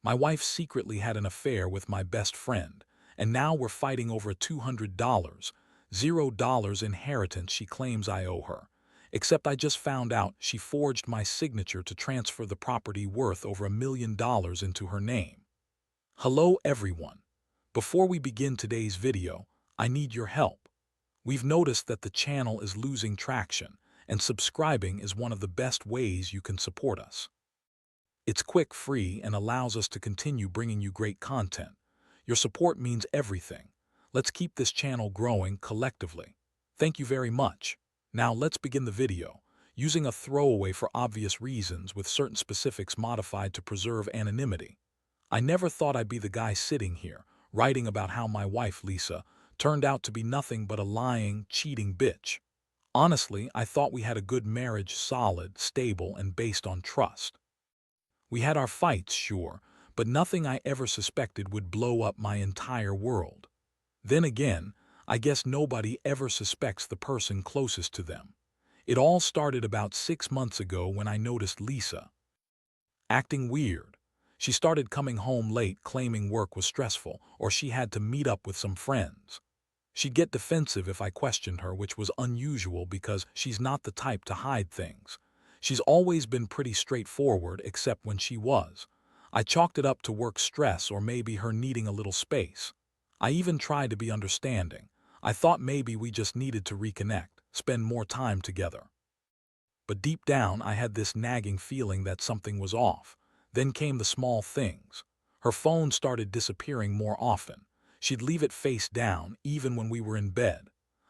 My wife secretly had an affair with my best friend, and now we're fighting over $200, $0 inheritance she claims I owe her. Except I just found out she forged my signature to transfer the property worth over $1 million into her name. Hello everyone. Before we begin today's video, I need your help. We've noticed that the channel is losing traction, and subscribing is one of the best ways you can support us. It's quick, free, and allows us to continue bringing you great content. Your support means everything. Let's keep this channel growing collectively. Thank you very much. Now let's begin the video, using a throwaway for obvious reasons with certain specifics modified to preserve anonymity. I never thought I'd be the guy sitting here, writing about how my wife, Lisa, turned out to be nothing but a lying, cheating bitch. Honestly, I thought we had a good marriage, solid, stable, and based on trust. We had our fights, sure, but nothing I ever suspected would blow up my entire world. Then again, I guess nobody ever suspects the person closest to them. It all started about 6 months ago when I noticed Lisa acting weird. She started coming home late claiming work was stressful or she had to meet up with some friends. She'd get defensive if I questioned her, which was unusual because she's not the type to hide things. She's always been pretty straightforward except when she was. I chalked it up to work stress or maybe her needing a little space. I even tried to be understanding. I thought maybe we just needed to reconnect, spend more time together. But deep down, I had this nagging feeling that something was off. Then came the small things. Her phone started disappearing more often. She'd leave it face down, even when we were in bed.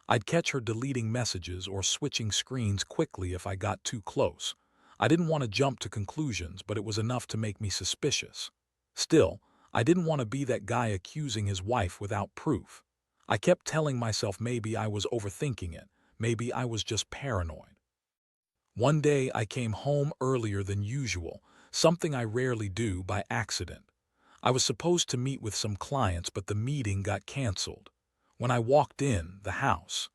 I'd catch her deleting messages or switching screens quickly if I got too close. I didn't want to jump to conclusions, but it was enough to make me suspicious. Still, I didn't want to be that guy accusing his wife without proof. I kept telling myself maybe I was overthinking it, maybe I was just paranoid. One day I came home earlier than usual, something I rarely do, by accident. I was supposed to meet with some clients, but the meeting got canceled. When I walked in, the house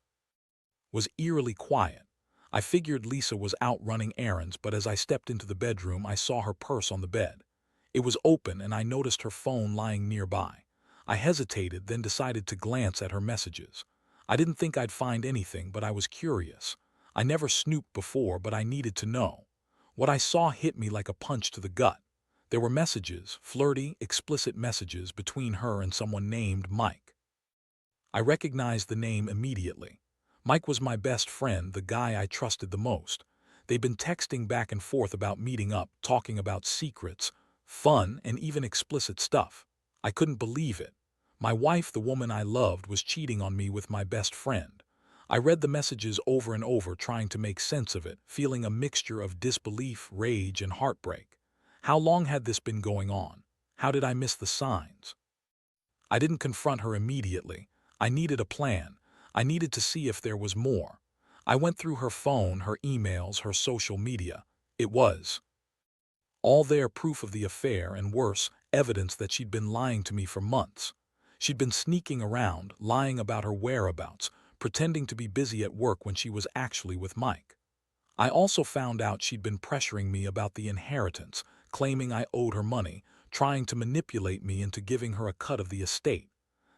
was eerily quiet. I figured Lisa was out running errands, but as I stepped into the bedroom, I saw her purse on the bed. It was open, and I noticed her phone lying nearby. I hesitated, then decided to glance at her messages. I didn't think I'd find anything, but I was curious. I never snooped before, but I needed to know. What I saw hit me like a punch to the gut. There were messages, flirty, explicit messages between her and someone named Mike. I recognized the name immediately. Mike was my best friend, the guy I trusted the most. They'd been texting back and forth about meeting up, talking about secrets, fun, and even explicit stuff. I couldn't believe it. My wife, the woman I loved, was cheating on me with my best friend. I read the messages over and over, trying to make sense of it, feeling a mixture of disbelief, rage, and heartbreak. How long had this been going on? How did I miss the signs? I didn't confront her immediately. I needed a plan. I needed to see if there was more. I went through her phone, her emails, her social media. It was all there, proof of the affair, and worse, evidence that she'd been lying to me for months. She'd been sneaking around, lying about her whereabouts, pretending to be busy at work when she was actually with Mike. I also found out she'd been pressuring me about the inheritance, claiming I owed her money, trying to manipulate me into giving her a cut of the estate.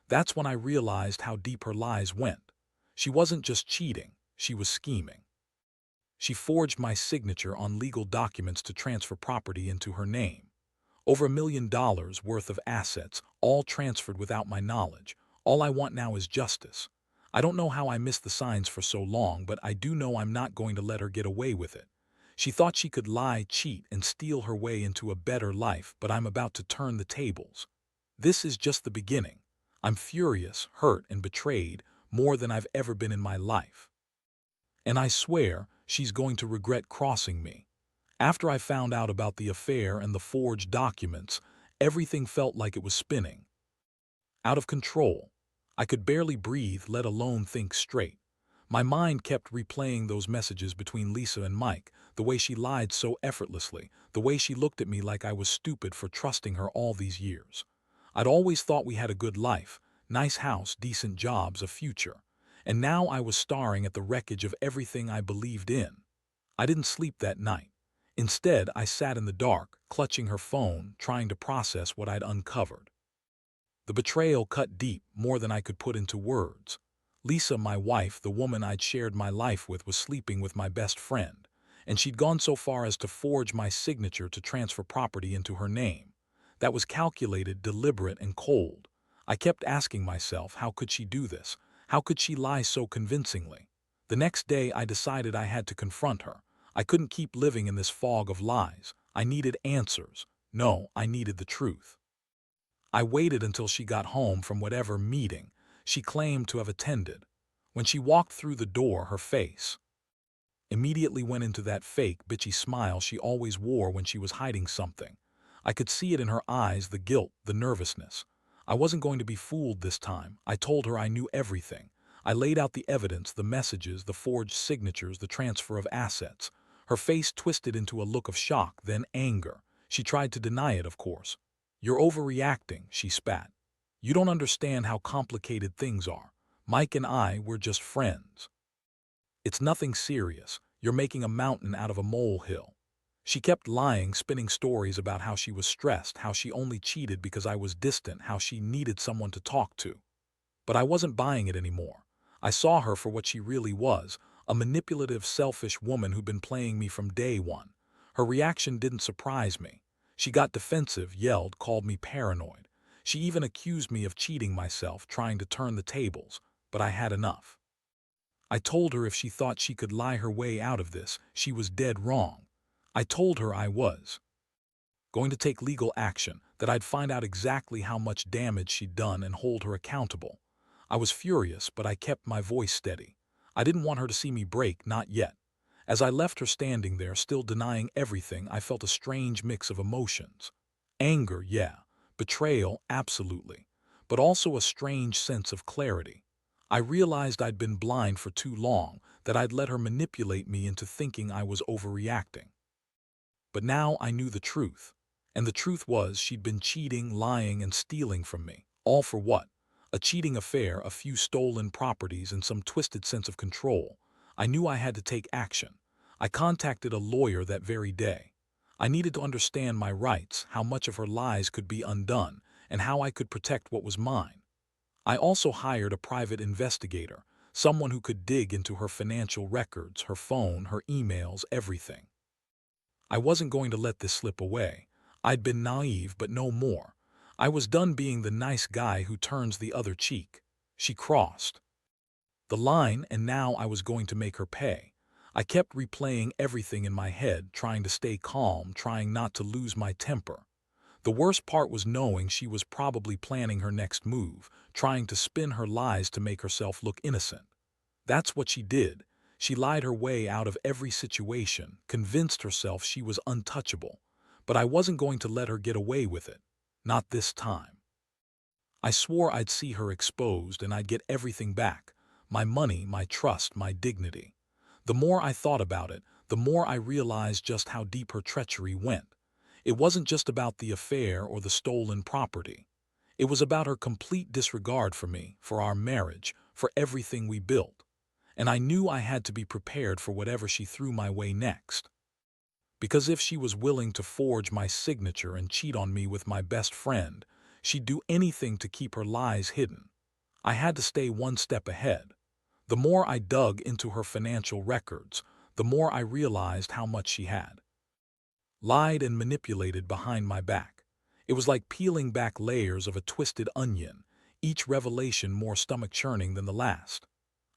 That's when I realized how deep her lies went. She wasn't just cheating, she was scheming. She forged my signature on legal documents to transfer property into her name. Over $1 million worth of assets, all transferred without my knowledge. All I want now is justice. I don't know how I missed the signs for so long, but I do know I'm not going to let her get away with it. She thought she could lie, cheat, and steal her way into a better life, but I'm about to turn the tables. This is just the beginning. I'm furious, hurt, and betrayed more than I've ever been in my life. And I swear she's going to regret crossing me. After I found out about the affair and the forged documents, everything felt like it was spinning. Out of control. I could barely breathe, let alone think straight. My mind kept replaying those messages between Lisa and Mike, the way she lied so effortlessly, the way she looked at me like I was stupid for trusting her all these years. I'd always thought we had a good life, nice house, decent jobs, a future. And now I was staring at the wreckage of everything I believed in. I didn't sleep that night. Instead, I sat in the dark, clutching her phone, trying to process what I'd uncovered. The betrayal cut deep, more than I could put into words. Lisa, my wife, the woman I'd shared my life with, was sleeping with my best friend, and she'd gone so far as to forge my signature to transfer property into her name. That was calculated, deliberate, and cold. I kept asking myself, how could she do this? How could she lie so convincingly? The next day, I decided I had to confront her. I couldn't keep living in this fog of lies. I needed answers. No, I needed the truth. I waited until she got home from whatever meeting she claimed to have attended. When she walked through the door, her face immediately went into that fake, bitchy smile she always wore when she was hiding something. I could see it in her eyes, the guilt, the nervousness. I wasn't going to be fooled this time. I told her I knew everything. I laid out the evidence, the messages, the forged signatures, the transfer of assets. Her face twisted into a look of shock, then anger. She tried to deny it, of course. "You're overreacting," she spat. "You don't understand how complicated things are. Mike and I, we're just friends. It's nothing serious. You're making a mountain out of a molehill." She kept lying, spinning stories about how she was stressed, how she only cheated because I was distant, how she needed someone to talk to. But I wasn't buying it anymore. I saw her for what she really was, a manipulative, selfish woman who'd been playing me from day one. Her reaction didn't surprise me. She got defensive, yelled, called me paranoid. She even accused me of cheating myself, trying to turn the tables. But I had enough. I told her if she thought she could lie her way out of this, she was dead wrong. I told her I was going to take legal action, that I'd find out exactly how much damage she'd done and hold her accountable. I was furious, but I kept my voice steady. I didn't want her to see me break, not yet. As I left her standing there, still denying everything, I felt a strange mix of emotions. Anger, yeah. Betrayal, absolutely. But also a strange sense of clarity. I realized I'd been blind for too long, that I'd let her manipulate me into thinking I was overreacting. But now I knew the truth. And the truth was she'd been cheating, lying, and stealing from me. All for what? A cheating affair, a few stolen properties, and some twisted sense of control. I knew I had to take action. I contacted a lawyer that very day. I needed to understand my rights, how much of her lies could be undone, and how I could protect what was mine. I also hired a private investigator, someone who could dig into her financial records, her phone, her emails, everything. I wasn't going to let this slip away. I'd been naive, but no more. I was done being the nice guy who turns the other cheek. She crossed the line, and now I was going to make her pay. I kept replaying everything in my head, trying to stay calm, trying not to lose my temper. The worst part was knowing she was probably planning her next move, trying to spin her lies to make herself look innocent. That's what she did. She lied her way out of every situation, convinced herself she was untouchable. But I wasn't going to let her get away with it. Not this time. I swore I'd see her exposed and I'd get everything back. My money, my trust, my dignity. The more I thought about it, the more I realized just how deep her treachery went. It wasn't just about the affair or the stolen property. It was about her complete disregard for me, for our marriage, for everything we built. And I knew I had to be prepared for whatever she threw my way next. Because if she was willing to forge my signature and cheat on me with my best friend, she'd do anything to keep her lies hidden. I had to stay one step ahead. The more I dug into her financial records, the more I realized how much she had lied and manipulated behind my back. It was like peeling back layers of a twisted onion, each revelation more stomach-churning than the last.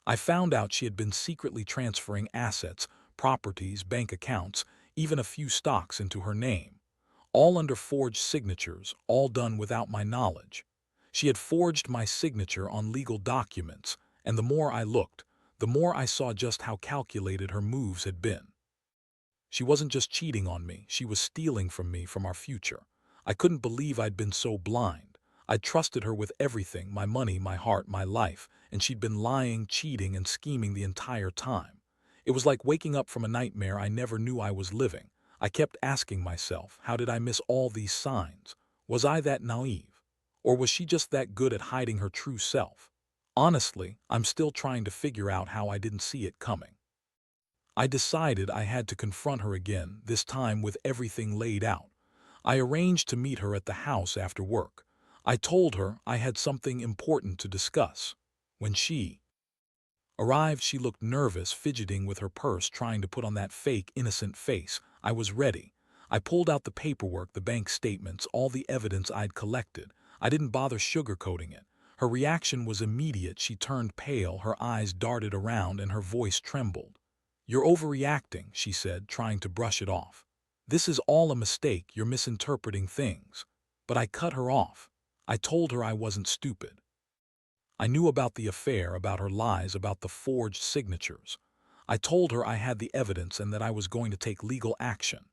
I found out she had been secretly transferring assets, properties, bank accounts, even a few stocks into her name, all under forged signatures, all done without my knowledge. She had forged my signature on legal documents, and the more I looked, the more I saw just how calculated her moves had been. She wasn't just cheating on me, she was stealing from me, from our future. I couldn't believe I'd been so blind. I'd trusted her with everything, my money, my heart, my life, and she'd been lying, cheating, and scheming the entire time. It was like waking up from a nightmare I never knew I was living. I kept asking myself, how did I miss all these signs? Was I that naive? Or was she just that good at hiding her true self? Honestly, I'm still trying to figure out how I didn't see it coming. I decided I had to confront her again, this time with everything laid out. I arranged to meet her at the house after work. I told her I had something important to discuss. When she arrived, she looked nervous, fidgeting with her purse, trying to put on that fake, innocent face. I was ready. I pulled out the paperwork, the bank statements, all the evidence I'd collected. I didn't bother sugarcoating it. Her reaction was immediate. She turned pale, her eyes darted around, and her voice trembled. "You're overreacting," she said, trying to brush it off. "This is all a mistake. You're misinterpreting things." But I cut her off. I told her I wasn't stupid. I knew about the affair, about her lies, about the forged signatures. I told her I had the evidence and that I was going to take legal action.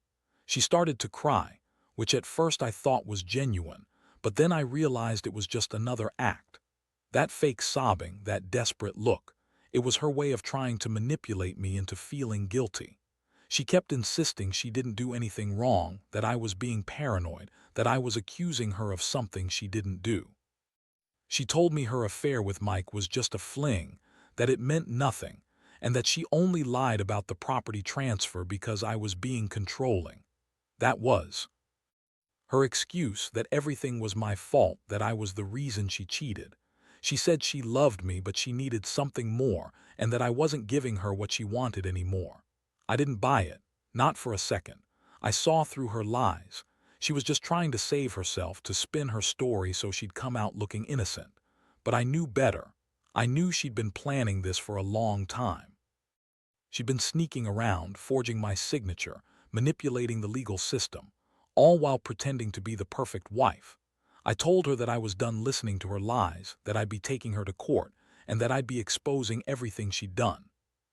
She started to cry, which at first I thought was genuine, but then I realized it was just another act. That fake sobbing, that desperate look, it was her way of trying to manipulate me into feeling guilty. She kept insisting she didn't do anything wrong, that I was being paranoid, that I was accusing her of something she didn't do. She told me her affair with Mike was just a fling, that it meant nothing, and that she only lied about the property transfer because I was being controlling. That was her excuse, that everything was my fault, that I was the reason she cheated. She said she loved me, but she needed something more, and that I wasn't giving her what she wanted anymore. I didn't buy it, not for a second. I saw through her lies. She was just trying to save herself, to spin her story so she'd come out looking innocent. But I knew better. I knew she'd been planning this for a long time. She'd been sneaking around, forging my signature, manipulating the legal system, all while pretending to be the perfect wife. I told her that I was done listening to her lies, that I'd be taking her to court, and that I'd be exposing everything she'd done.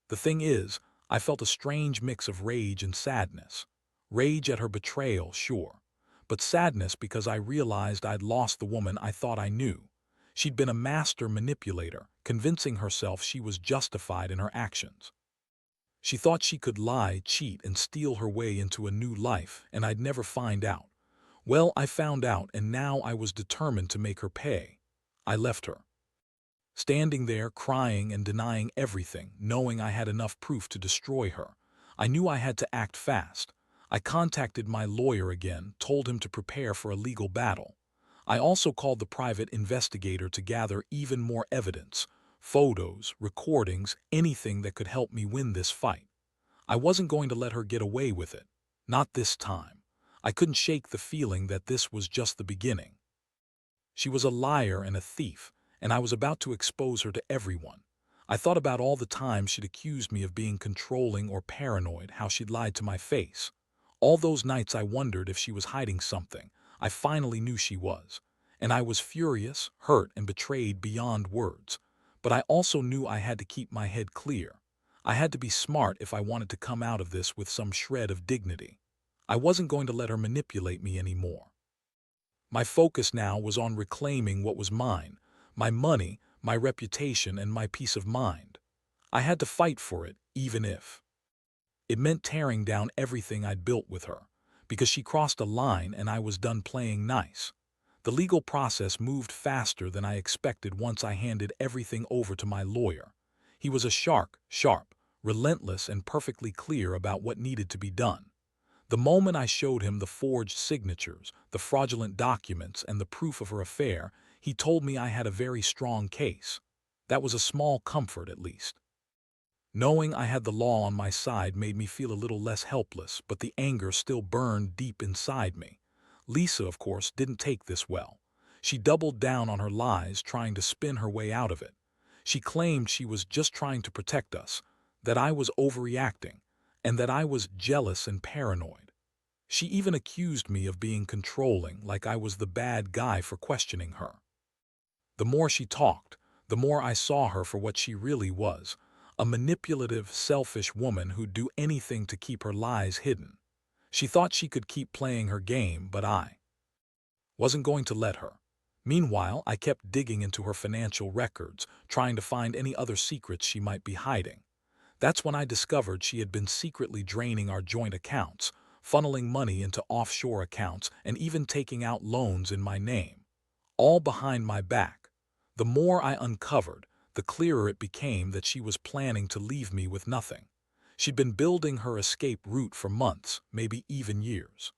The thing is, I felt a strange mix of rage and sadness. Rage at her betrayal, sure, but sadness because I realized I'd lost the woman I thought I knew. She'd been a master manipulator, convincing herself she was justified in her actions. She thought she could lie, cheat, and steal her way into a new life, and I'd never find out. Well, I found out, and now I was determined to make her pay. I left her, standing there crying and denying everything, knowing I had enough proof to destroy her. I knew I had to act fast. I contacted my lawyer again, told him to prepare for a legal battle. I also called the private investigator to gather even more evidence, photos, recordings, anything that could help me win this fight. I wasn't going to let her get away with it. Not this time. I couldn't shake the feeling that this was just the beginning. She was a liar and a thief, and I was about to expose her to everyone. I thought about all the times she'd accused me of being controlling or paranoid, how she'd lied to my face. All those nights I wondered if she was hiding something. I finally knew she was. And I was furious, hurt, and betrayed beyond words. But I also knew I had to keep my head clear. I had to be smart if I wanted to come out of this with some shred of dignity. I wasn't going to let her manipulate me anymore. My focus now was on reclaiming what was mine, my money, my reputation, and my peace of mind. I had to fight for it, even if it meant tearing down everything I'd built with her, because she crossed a line and I was done playing nice. The legal process moved faster than I expected once I handed everything over to my lawyer. He was a sharp, relentless, and perfectly clear about what needed to be done. The moment I showed him the forged signatures, the fraudulent documents, and the proof of her affair, he told me I had a very strong case. That was a small comfort, at least. Knowing I had the law on my side made me feel a little less helpless, but the anger still burned deep inside me. Lisa, of course, didn't take this well. She doubled down on her lies, trying to spin her way out of it. She claimed she was just trying to protect us, that I was overreacting, and that I was jealous and paranoid. She even accused me of being controlling, like I was the bad guy for questioning her. The more she talked, the more I saw her for what she really was, a manipulative, selfish woman who'd do anything to keep her lies hidden. She thought she could keep playing her game, but I wasn't going to let her. Meanwhile, I kept digging into her financial records, trying to find any other secrets she might be hiding. That's when I discovered she had been secretly draining our joint accounts, funneling money into offshore accounts, and even taking out loans in my name, all behind my back. The more I uncovered, the clearer it became that she was planning to leave me with nothing. She'd been building her escape route for months, maybe even years.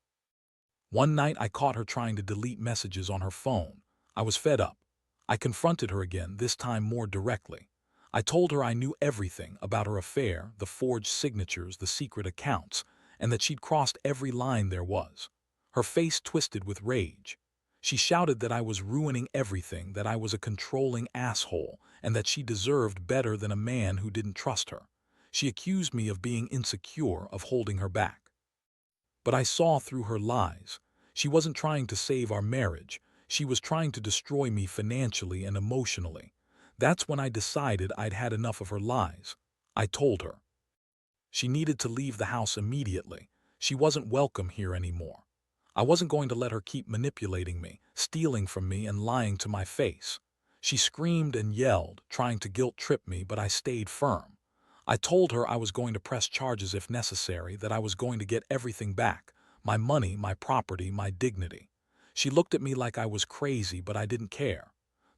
One night I caught her trying to delete messages on her phone. I was fed up. I confronted her again, this time more directly. I told her I knew everything about her affair, the forged signatures, the secret accounts, and that she'd crossed every line there was. Her face twisted with rage. She shouted that I was ruining everything, that I was a controlling asshole, and that she deserved better than a man who didn't trust her. She accused me of being insecure, of holding her back. But I saw through her lies. She wasn't trying to save our marriage. She was trying to destroy me financially and emotionally. That's when I decided I'd had enough of her lies. I told her. She needed to leave the house immediately. She wasn't welcome here anymore. I wasn't going to let her keep manipulating me, stealing from me, and lying to my face. She screamed and yelled, trying to guilt-trip me, but I stayed firm. I told her I was going to press charges if necessary, that I was going to get everything back, my money, my property, my dignity. She looked at me like I was crazy, but I didn't care.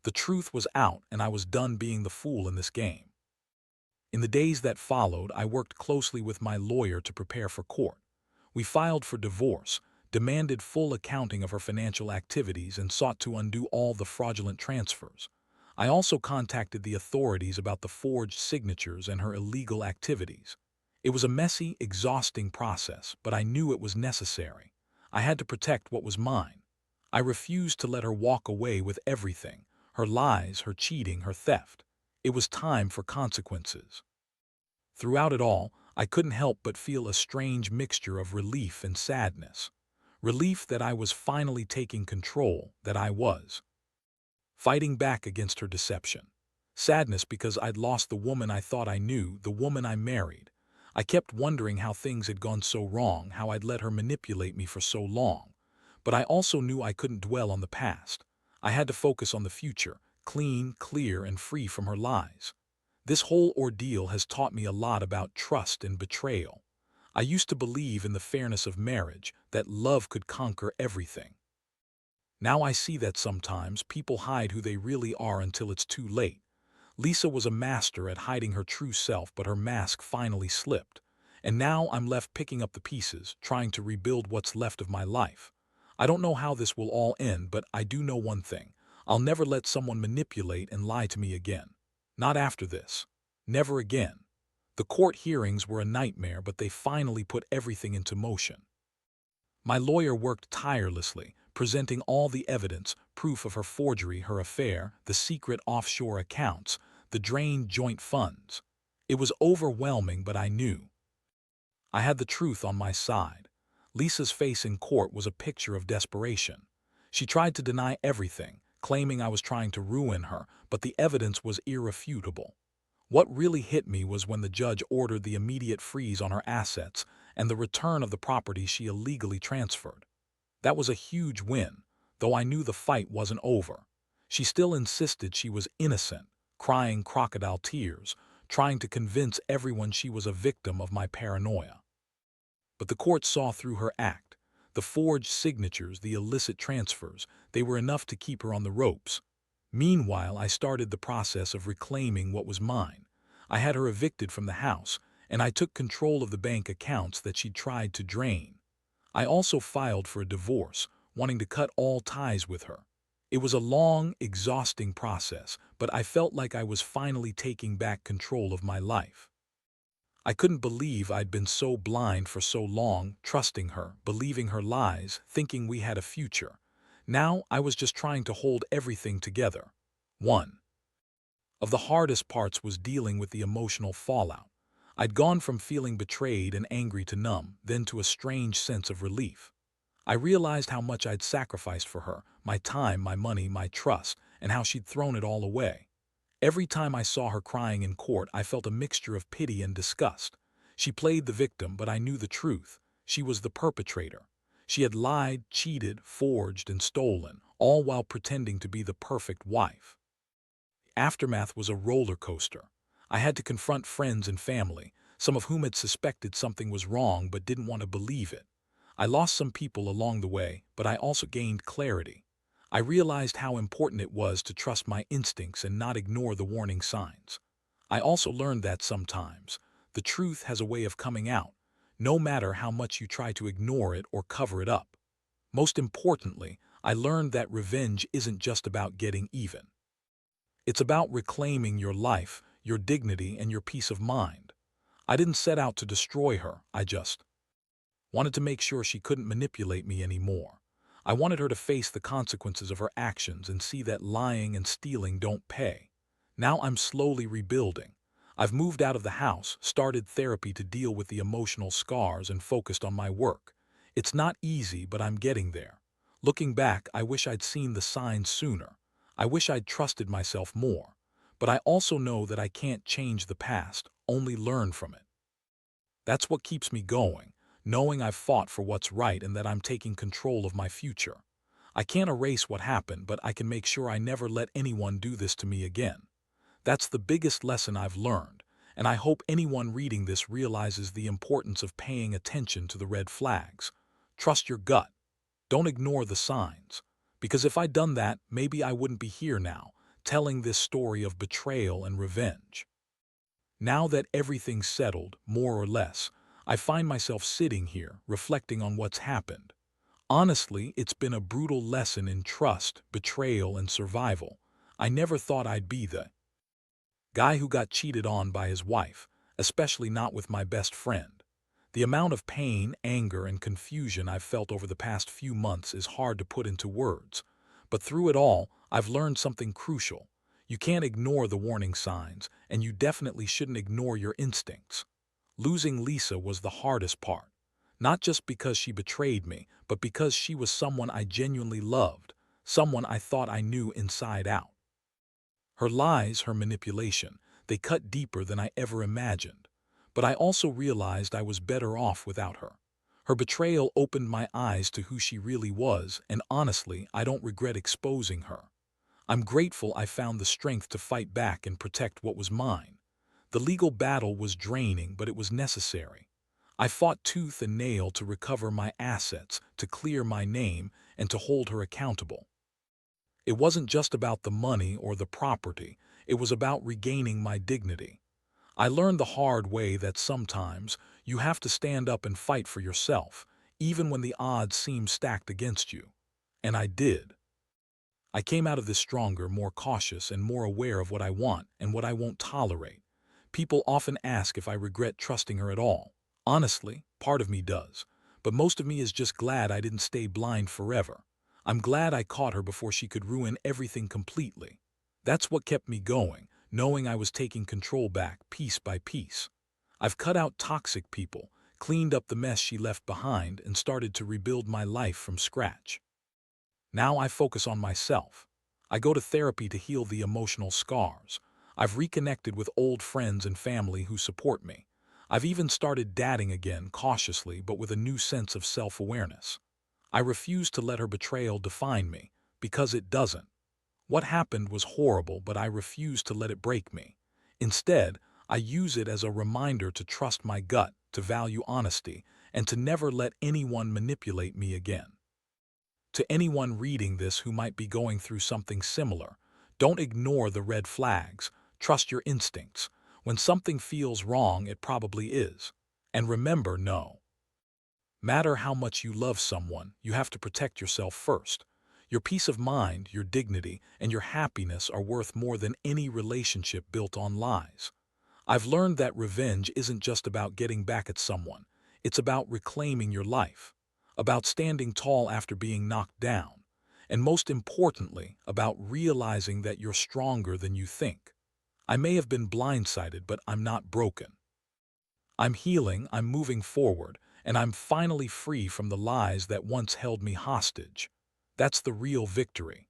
The truth was out, and I was done being the fool in this game. In the days that followed, I worked closely with my lawyer to prepare for court. We filed for divorce, demanded full accounting of her financial activities, and sought to undo all the fraudulent transfers. I also contacted the authorities about the forged signatures and her illegal activities. It was a messy, exhausting process, but I knew it was necessary. I had to protect what was mine. I refused to let her walk away with everything, her lies, her cheating, her theft. It was time for consequences. Throughout it all, I couldn't help but feel a strange mixture of relief and sadness. Relief that I was finally taking control, that I was fighting back against her deception. Sadness because I'd lost the woman I thought I knew, the woman I married. I kept wondering how things had gone so wrong, how I'd let her manipulate me for so long. But I also knew I couldn't dwell on the past. I had to focus on the future, clean, clear, and free from her lies. This whole ordeal has taught me a lot about trust and betrayal. I used to believe in the fairness of marriage, that love could conquer everything. Now I see that sometimes people hide who they really are until it's too late. Lisa was a master at hiding her true self, but her mask finally slipped. And now I'm left picking up the pieces, trying to rebuild what's left of my life. I don't know how this will all end, but I do know one thing. I'll never let someone manipulate and lie to me again. Not after this. Never again. The court hearings were a nightmare, but they finally put everything into motion. My lawyer worked tirelessly, presenting all the evidence, proof of her forgery, her affair, the secret offshore accounts, the drained joint funds. It was overwhelming, but I knew I had the truth on my side. Lisa's face in court was a picture of desperation. She tried to deny everything, claiming I was trying to ruin her, but the evidence was irrefutable. What really hit me was when the judge ordered the immediate freeze on her assets and the return of the property she illegally transferred. That was a huge win, though I knew the fight wasn't over. She still insisted she was innocent, crying crocodile tears, trying to convince everyone she was a victim of my paranoia. But the court saw through her act. The forged signatures, the illicit transfers, they were enough to keep her on the ropes. Meanwhile, I started the process of reclaiming what was mine. I had her evicted from the house, and I took control of the bank accounts that she'd tried to drain. I also filed for a divorce, wanting to cut all ties with her. It was a long, exhausting process, but I felt like I was finally taking back control of my life. I couldn't believe I'd been so blind for so long, trusting her, believing her lies, thinking we had a future. Now I was just trying to hold everything together. One of the hardest parts was dealing with the emotional fallout. I'd gone from feeling betrayed and angry to numb, then to a strange sense of relief. I realized how much I'd sacrificed for her, my time, my money, my trust, and how she'd thrown it all away. Every time I saw her crying in court, I felt a mixture of pity and disgust. She played the victim, but I knew the truth. She was the perpetrator. She had lied, cheated, forged, and stolen, all while pretending to be the perfect wife. The aftermath was a roller coaster. I had to confront friends and family, some of whom had suspected something was wrong but didn't want to believe it. I lost some people along the way, but I also gained clarity. I realized how important it was to trust my instincts and not ignore the warning signs. I also learned that sometimes The truth has a way of coming out, no matter how much you try to ignore it or cover it up. Most importantly, I learned that revenge isn't just about getting even. It's about reclaiming your life, your dignity, and your peace of mind. I didn't set out to destroy her, I just wanted to make sure she couldn't manipulate me anymore. I wanted her to face the consequences of her actions and see that lying and stealing don't pay. Now I'm slowly rebuilding. I've moved out of the house, started therapy to deal with the emotional scars, and focused on my work. It's not easy, but I'm getting there. Looking back, I wish I'd seen the signs sooner. I wish I'd trusted myself more. But I also know that I can't change the past, only learn from it. That's what keeps me going, knowing I've fought for what's right and that I'm taking control of my future. I can't erase what happened, but I can make sure I never let anyone do this to me again. That's the biggest lesson I've learned, and I hope anyone reading this realizes the importance of paying attention to the red flags. Trust your gut. Don't ignore the signs. Because if I'd done that, maybe I wouldn't be here now, telling this story of betrayal and revenge. Now that everything's settled, more or less, I find myself sitting here, reflecting on what's happened. Honestly, it's been a brutal lesson in trust, betrayal, and survival. I never thought I'd be the guy who got cheated on by his wife, especially not with my best friend. The amount of pain, anger, and confusion I've felt over the past few months is hard to put into words. But through it all, I've learned something crucial. You can't ignore the warning signs, and you definitely shouldn't ignore your instincts. Losing Lisa was the hardest part. Not just because she betrayed me, but because she was someone I genuinely loved, someone I thought I knew inside out. Her lies, her manipulation, they cut deeper than I ever imagined. But I also realized I was better off without her. Her betrayal opened my eyes to who she really was, and honestly, I don't regret exposing her. I'm grateful I found the strength to fight back and protect what was mine. The legal battle was draining, but it was necessary. I fought tooth and nail to recover my assets, to clear my name, and to hold her accountable. It wasn't just about the money or the property, it was about regaining my dignity. I learned the hard way that sometimes you have to stand up and fight for yourself, even when the odds seem stacked against you. And I did. I came out of this stronger, more cautious, and more aware of what I want and what I won't tolerate. People often ask if I regret trusting her at all. Honestly, part of me does. But most of me is just glad I didn't stay blind forever. I'm glad I caught her before she could ruin everything completely. That's what kept me going, knowing I was taking control back piece by piece. I've cut out toxic people, cleaned up the mess she left behind, and started to rebuild my life from scratch. Now I focus on myself. I go to therapy to heal the emotional scars. I've reconnected with old friends and family who support me. I've even started dating again, cautiously but with a new sense of self-awareness. I refuse to let her betrayal define me, because it doesn't. What happened was horrible, but I refuse to let it break me. Instead, I use it as a reminder to trust my gut, to value honesty, and to never let anyone manipulate me again. To anyone reading this who might be going through something similar, don't ignore the red flags. Trust your instincts. When something feels wrong, it probably is. And remember, no matter how much you love someone, you have to protect yourself first. Your peace of mind, your dignity, and your happiness are worth more than any relationship built on lies. I've learned that revenge isn't just about getting back at someone. It's about reclaiming your life, about standing tall after being knocked down, and most importantly, about realizing that you're stronger than you think. I may have been blindsided, but I'm not broken. I'm healing, I'm moving forward, and I'm finally free from the lies that once held me hostage. That's the real victory.